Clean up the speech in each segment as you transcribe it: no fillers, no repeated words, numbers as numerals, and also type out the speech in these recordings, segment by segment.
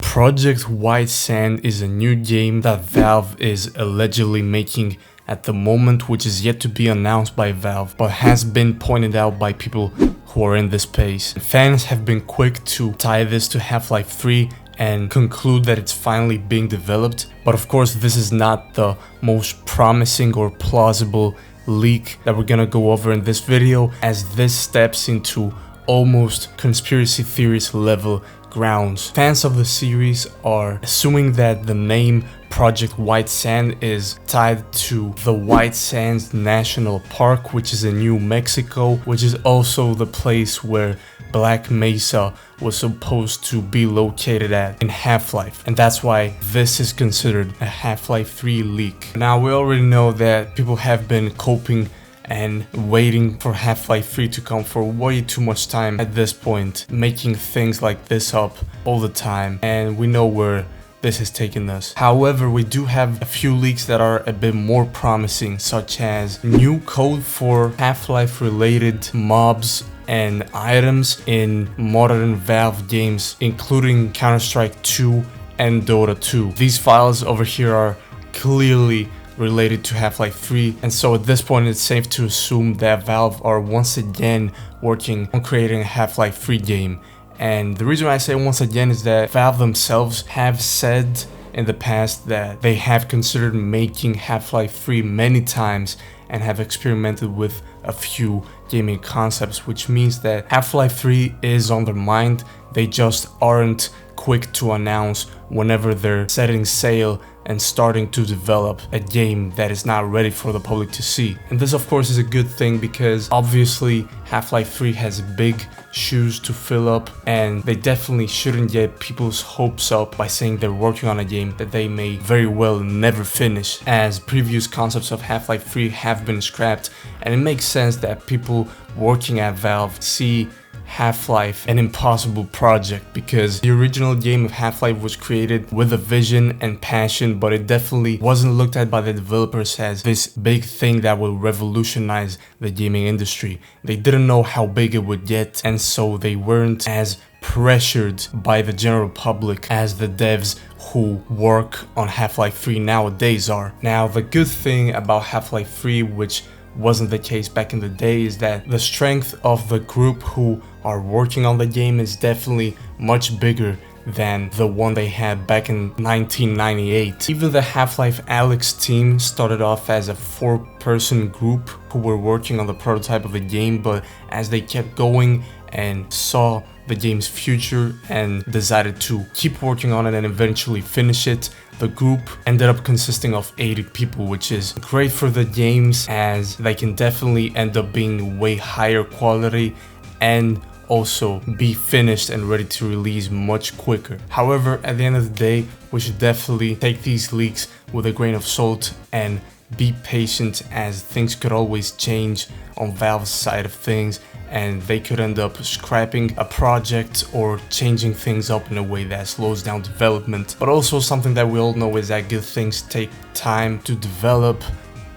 Project White Sand is a new game that Valve is allegedly making at the moment, which is yet to be announced by Valve, but has been pointed out by people who are in this space. Fans have been quick to tie this to Half-Life 3 and conclude that it's finally being developed, but of course this is not the most promising or plausible leak that we're gonna go over in this video, as this steps into almost conspiracy theories level grounds. Fans of the series are assuming that the name Project White Sand is tied to the White Sands National Park, which is in New Mexico, which is also the place where Black Mesa was supposed to be located at in Half-Life, and that's why this is considered a Half-Life 3 leak. Now, we already know that people have been coping and waiting for Half-Life 3 to come for way too much time at this point, making things like this up all the time, and we know where this has taken us. However, we do have a few leaks that are a bit more promising, such as new code for Half-Life related mobs and items in modern Valve games, including Counter-Strike 2 and Dota 2. These files over here are clearly related to Half-Life 3, and so at this point it's safe to assume that Valve are once again working on creating a Half-Life 3 game. And the reason why I say once again is that Valve themselves have said in the past that they have considered making Half-Life 3 many times and have experimented with a few gaming concepts, which means that Half-Life 3 is on their mind. They just aren't quick to announce whenever they're setting sail and starting to develop a game that is not ready for the public to see. And this of course is a good thing, because obviously Half-Life 3 has big shoes to fill up, and they definitely shouldn't get people's hopes up by saying they're working on a game that they may very well never finish, as previous concepts of Half-Life 3 have been scrapped. And it makes sense that people working at Valve see Half-Life an impossible project, because the original game of Half-Life was created with a vision and passion, but it definitely wasn't looked at by the developers as this big thing that will revolutionize the gaming industry. They didn't know how big it would get, and so they weren't as pressured by the general public as the devs who work on Half-Life 3 nowadays are. Now, the good thing about Half-Life 3, which wasn't the case back in the day, is that the strength of the group who are working on the game is definitely much bigger than the one they had back in 1998. Even the Half-Life Alyx team started off as a 4-person group who were working on the prototype of the game, but as they kept going and saw the game's future and decided to keep working on it and eventually finish it, the group ended up consisting of 80 people, which is great for the games, as they can definitely end up being way higher quality and also be finished and ready to release much quicker. However, at the end of the day, we should definitely take these leaks with a grain of salt and be patient, as things could always change on Valve's side of things, and they could end up scrapping a project or changing things up in a way that slows down development. But also, something that we all know is that good things take time to develop,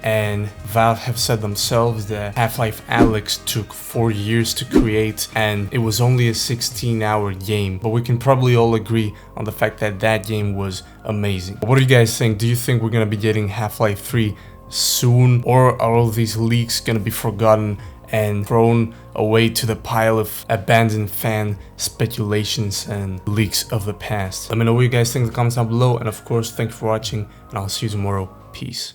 and Valve have said themselves that Half-Life Alyx took 4 years to create, and it was only a 16-hour game, but we can probably all agree on the fact that that game was amazing. What do you guys think? Do you think we're gonna be getting Half-Life 3 soon, or are all these leaks gonna be forgotten and thrown away to the pile of abandoned fan speculations and leaks of the past? Let me know what you guys think in the comments down below, and of course, thank you for watching, and I'll see you tomorrow. Peace.